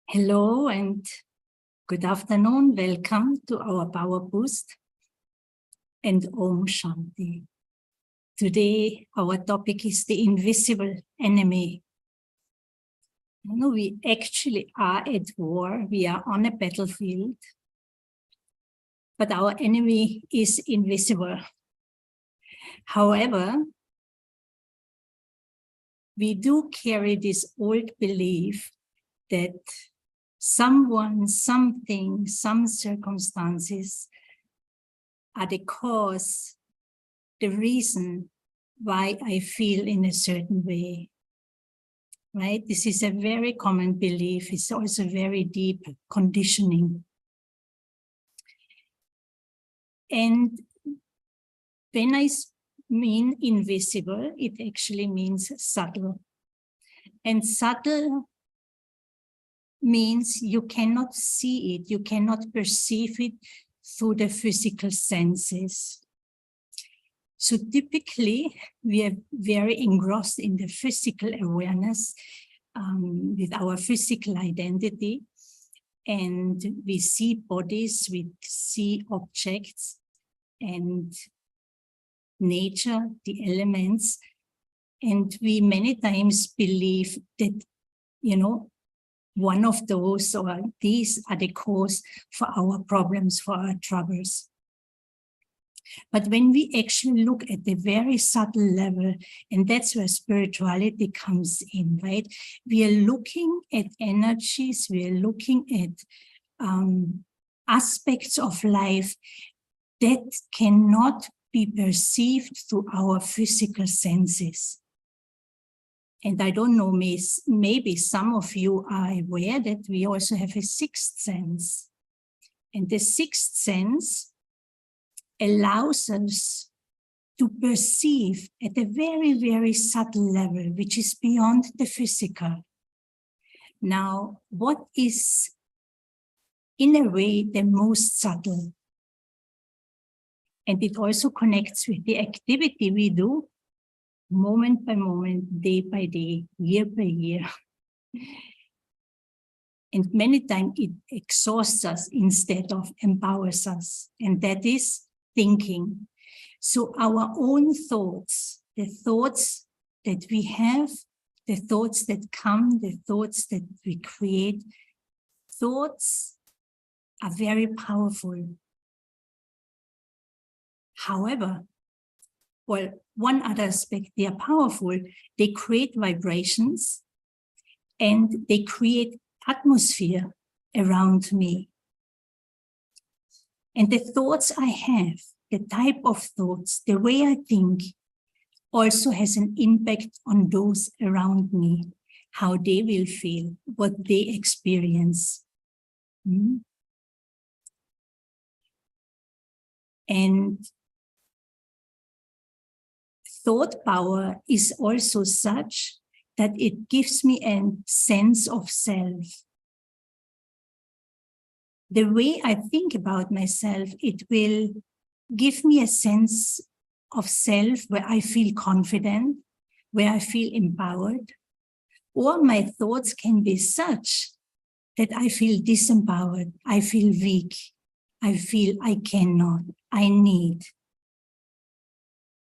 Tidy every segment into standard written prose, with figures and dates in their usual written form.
Hello and good afternoon. Welcome to our Power Boost and Om Shanti. Today, our topic is the invisible enemy. You know, we actually are at war. We are on a battlefield, but our enemy is invisible. However, we do carry this old belief that someone, something, some circumstances are the cause, the reason why I feel in a certain way, right? This is a very common belief. It's also very deep conditioning. And when I mean invisible, it actually means subtle. And subtle means you cannot see it, you cannot perceive it through the physical senses. So typically, we are very engrossed in the physical awareness with our physical identity. And we see bodies, we see objects and nature, the elements. And we many times believe that, you know, one of those or these are the cause for our problems, for our troubles. But when we actually look at the very subtle level, and that's where spirituality comes in, right? We are looking at energies, we are looking at aspects of life that cannot be perceived through our physical senses. And I don't know, maybe some of you are aware that we also have a sixth sense. And the sixth sense allows us to perceive at a very, very subtle level, which is beyond the physical. Now, what is, in a way, the most subtle? And it also connects with the activity we do moment by moment, day by day, year by year. And many times it exhausts us instead of empowers us. And that is thinking. So our own thoughts, the thoughts that we have, the thoughts that come, the thoughts that we create, thoughts are very powerful. However, well, one other aspect, they are powerful. They create vibrations and they create atmosphere around me. And the thoughts I have, the type of thoughts, the way I think, also has an impact on those around me, how they will feel, what they experience. And thought power is also such that it gives me a sense of self. The way I think about myself, it will give me a sense of self where I feel confident, where I feel empowered. Or my thoughts can be such that I feel disempowered, I feel weak, I feel I cannot, I need.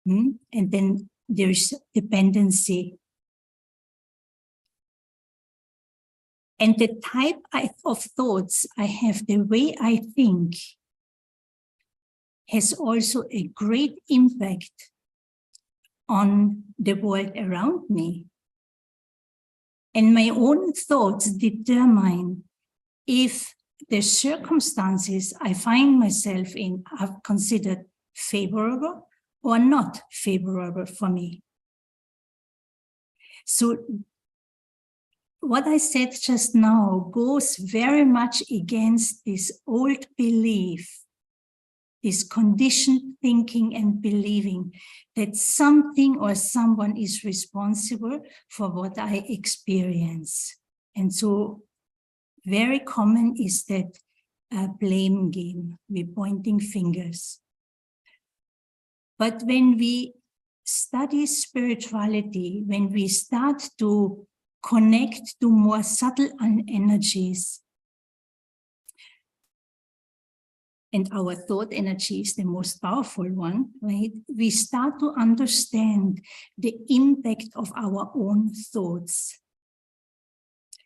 And then there's dependency. And the type of thoughts I have, the way I think, has also a great impact on the world around me. And my own thoughts determine if the circumstances I find myself in are considered favorable or not favorable for me. So what I said just now goes very much against this old belief, this conditioned thinking and believing that something or someone is responsible for what I experience. And so very common is that blame game, we're pointing fingers. But when we study spirituality, when we start to connect to more subtle energies. And our thought energy is the most powerful one, right? We start to understand the impact of our own thoughts.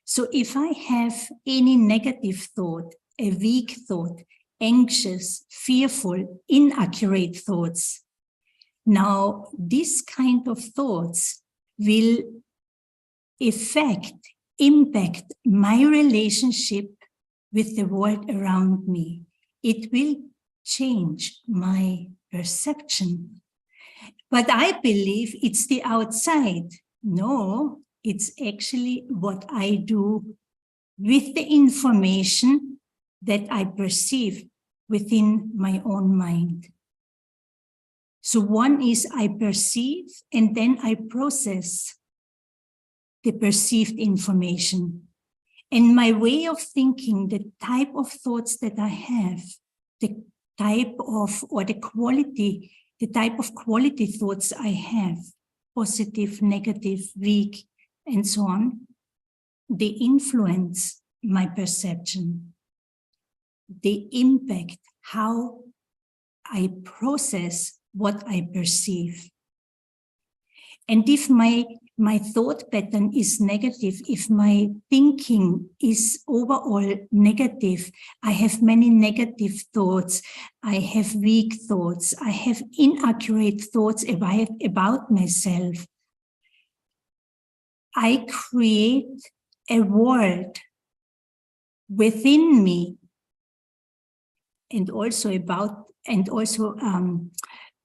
So if I have any negative thought, a weak thought, anxious, fearful, inaccurate thoughts, now this kind of thoughts will impact my relationship with the world around me. It will change my perception. But I believe it's the outside. No, it's actually what I do with the information that I perceive within my own mind. So one is I perceive and then I process the perceived information. And my way of thinking, the type of thoughts that I have, the type of, or the quality, the type of quality thoughts I have, positive, negative, weak, and so on, they influence my perception. They impact how I process what I perceive. And if my thought pattern is negative, if my thinking is overall negative, I have many negative thoughts, I have weak thoughts, I have inaccurate thoughts about myself, I create a world within me and also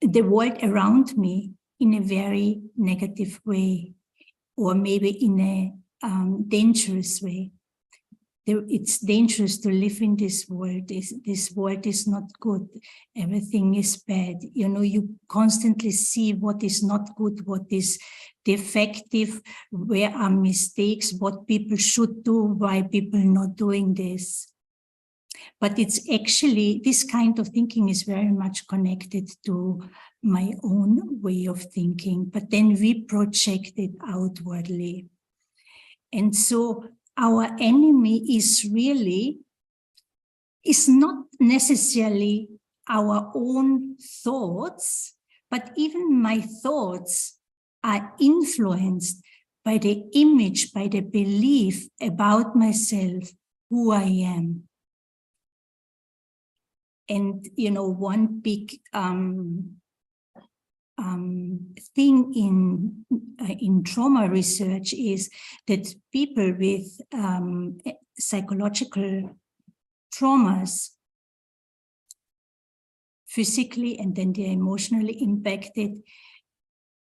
the world around me in a very negative way, or maybe in a dangerous way. It's dangerous to live in this world. This world is not good. Everything is bad. You know, you constantly see what is not good, what is defective, where are mistakes, what people should do, why people not doing this. But it's actually, this kind of thinking is very much connected to my own way of thinking, but then we project it outwardly. And so our enemy is not necessarily our own thoughts, but even my thoughts are influenced by the image, by the belief about myself, who I am. And, you know, one big thing in trauma research is that people with psychological traumas, physically and then they're emotionally impacted,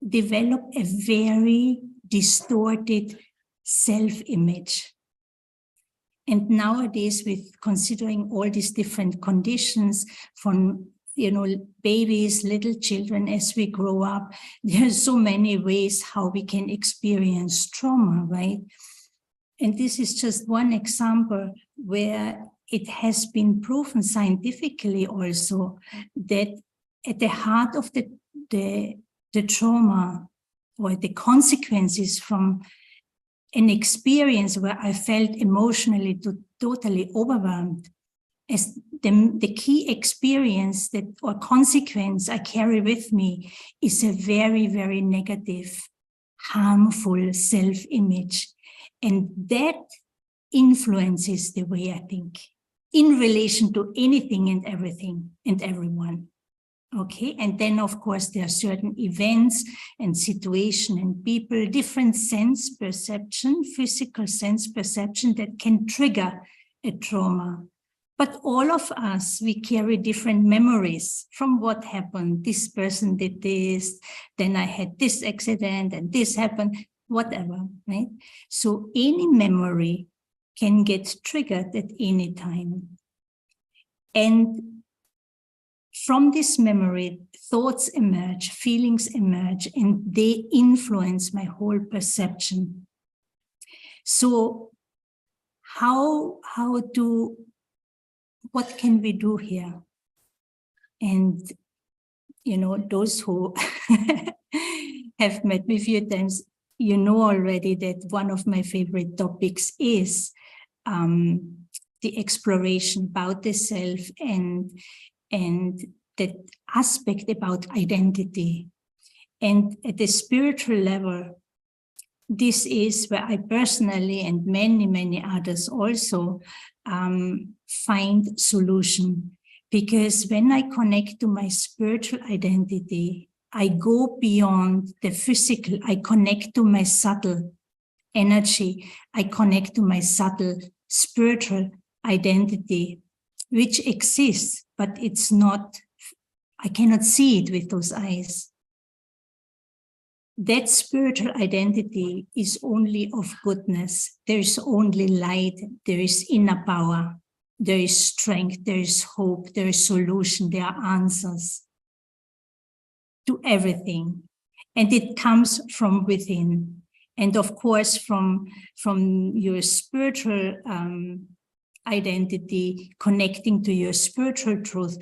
develop a very distorted self-image. And nowadays, with considering all these different conditions from, you know, babies, little children, as we grow up, there are so many ways how we can experience trauma, right? And this is just one example where it has been proven scientifically also that at the heart of the trauma or the consequences from an experience where I felt emotionally totally overwhelmed, as the key experience that or consequence I carry with me is a very, very negative, harmful self-image. And that influences the way I think in relation to anything and everything and everyone. Okay, and then of course there are certain events and situation and people, different sense perception, physical sense perception that can trigger a trauma. But all of us, we carry different memories from what happened. This person did this, then I had this accident and this happened, whatever, right? So any memory can get triggered at any time. And from this memory, thoughts emerge, feelings emerge, and they influence my whole perception. So what can we do here? And, you know, those who have met me a few times, you know already that one of my favorite topics is the exploration about the self and that aspect about identity. And at the spiritual level, this is where I personally and many, many others also find solution. Because when I connect to my spiritual identity, I go beyond the physical. I connect to my subtle energy. I connect to my subtle spiritual identity, which exists, but it's not, I cannot see it with those eyes. That spiritual identity is only of goodness. There is only light. There is inner power. There is strength. There is hope. There is solution. There are answers to everything. And it comes from within. And of course, from your spiritual identity, connecting to your spiritual truth,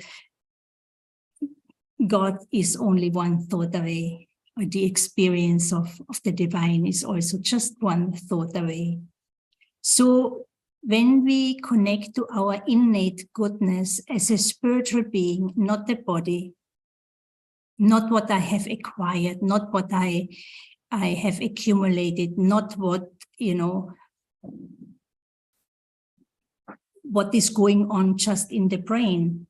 God is only one thought away. Or the experience of the divine is also just one thought away. So when we connect to our innate goodness as a spiritual being, not the body, not what I have acquired, not what I have accumulated, not what, what is going on just in the brain.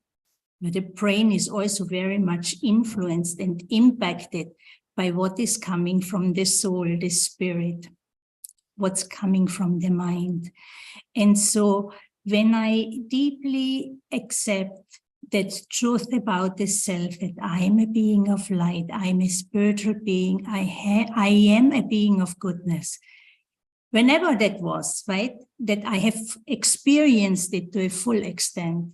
But the brain is also very much influenced and impacted by what is coming from the soul, the spirit, what's coming from the mind. And so when I deeply accept that truth about the self, that I am a being of light, I am a spiritual being, I am a being of goodness, whenever that was, right, that I have experienced it to a full extent.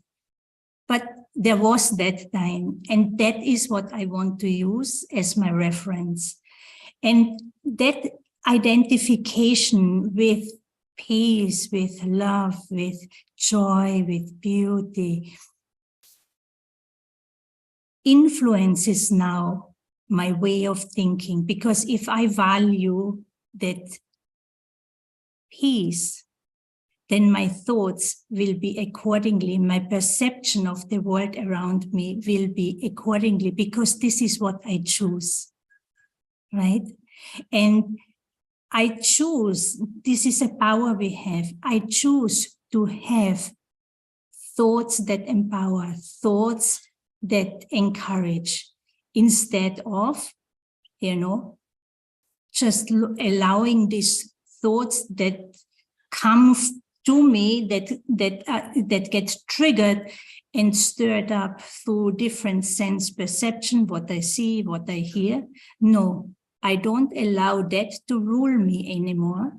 But there was that time, and that is what I want to use as my reference. And that identification with peace, with love, with joy, with beauty, influences now my way of thinking. Because if I value that peace, then my thoughts will be accordingly, my perception of the world around me will be accordingly, because this is what I choose, right? And I choose, this is a power we have, I choose to have thoughts that empower, thoughts that encourage, instead of, just allowing these thoughts that come to me, that get triggered and stirred up through different sense perception, what I see, what I hear. No, I don't allow that to rule me anymore.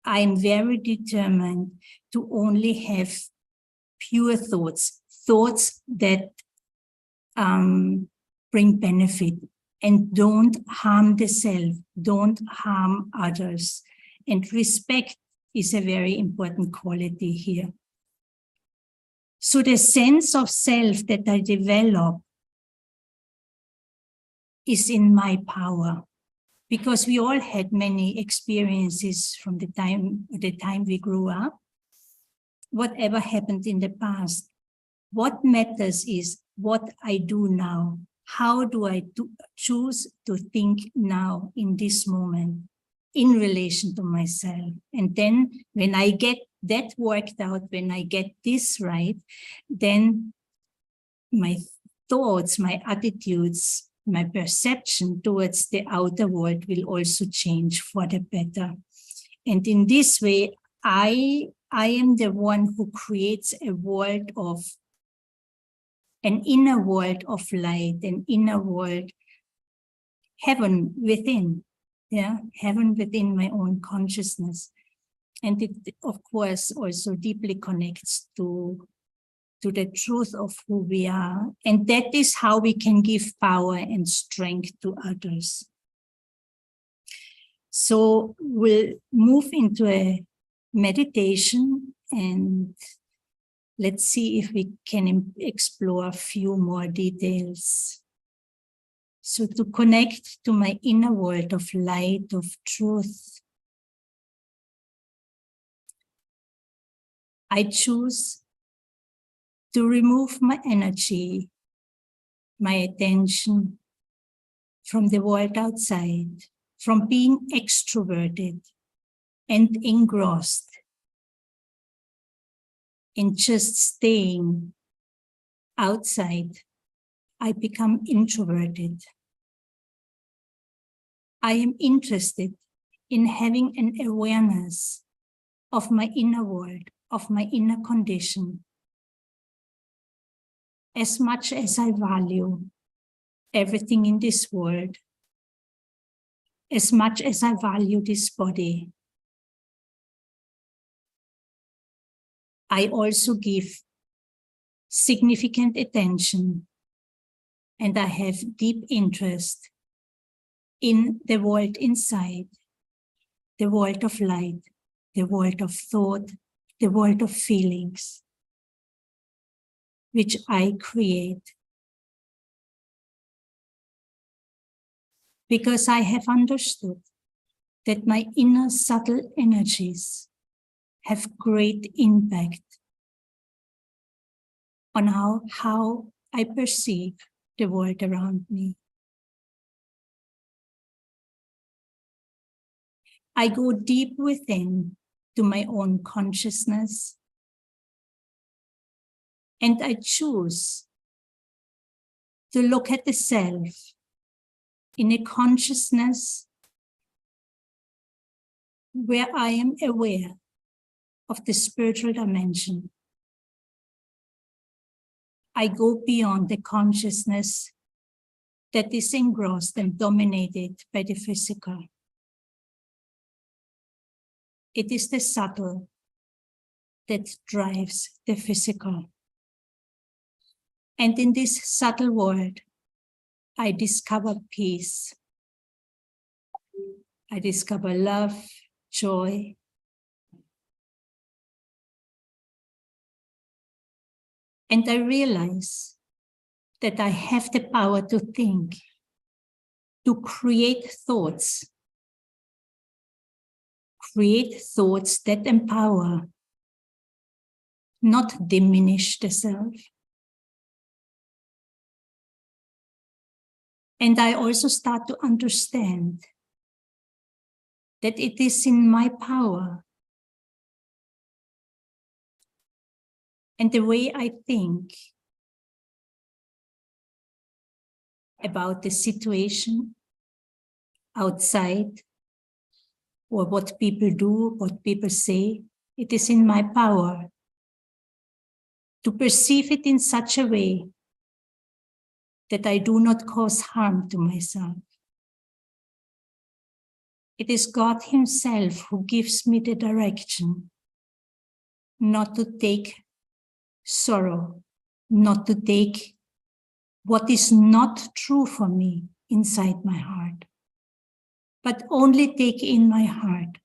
I'm very determined to only have pure thoughts, thoughts that bring benefit and don't harm the self, don't harm others. And respect is a very important quality here. So the sense of self that I develop is in my power, because we all had many experiences from the time we grew up. Whatever happened in the past, what matters is what I do now. How do I choose to think now in this moment, in relation to myself? And then when I get that worked out, when I get this right, then my thoughts, my attitudes, my perception towards the outer world will also change for the better. And in this way, I am the one who creates a world of, an inner world of light, an inner world, heaven within. Yeah, heaven within my own consciousness. And it, of course, also deeply connects to the truth of who we are. And that is how we can give power and strength to others. So we'll move into a meditation, and let's see if we can explore a few more details. So to connect to my inner world of light, of truth, I choose to remove my energy, my attention from the world outside, from being extroverted and engrossed in just staying outside. I become introverted. I am interested in having an awareness of my inner world, of my inner condition. As much as I value everything in this world, as much as I value this body, I also give significant attention and I have deep interest in the world inside, the world of light, the world of thought, the world of feelings, which I create. Because I have understood that my inner subtle energies have great impact on how I perceive the world around me. I go deep within to my own consciousness, and I choose to look at the self in a consciousness where I am aware of the spiritual dimension. I go beyond the consciousness that is engrossed and dominated by the physical. It is the subtle that drives the physical. And in this subtle world, I discover peace. I discover love, joy. And I realize that I have the power to think, to create thoughts that empower, not diminish the self. And I also start to understand that it is in my power and the way I think about the situation outside, or what people do, what people say, it is in my power to perceive it in such a way that I do not cause harm to myself. It is God Himself who gives me the direction not to take sorrow, not to take what is not true for me inside my heart, but only take in my heart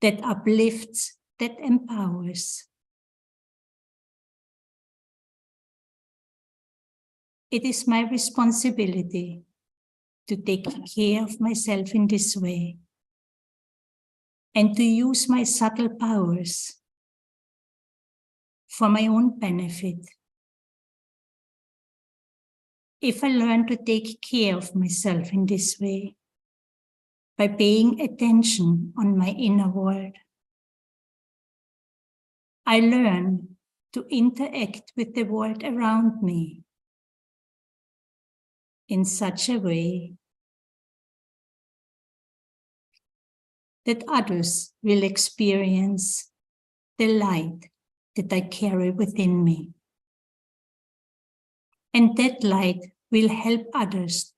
that uplifts, that empowers. It is my responsibility to take care of myself in this way and to use my subtle powers for my own benefit. If I learn to take care of myself in this way, by paying attention on my inner world, I learn to interact with the world around me in such a way that others will experience the light that I carry within me. And that light will help others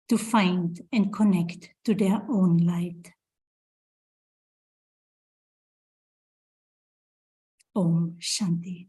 to find and connect to their own light. Om Shanti.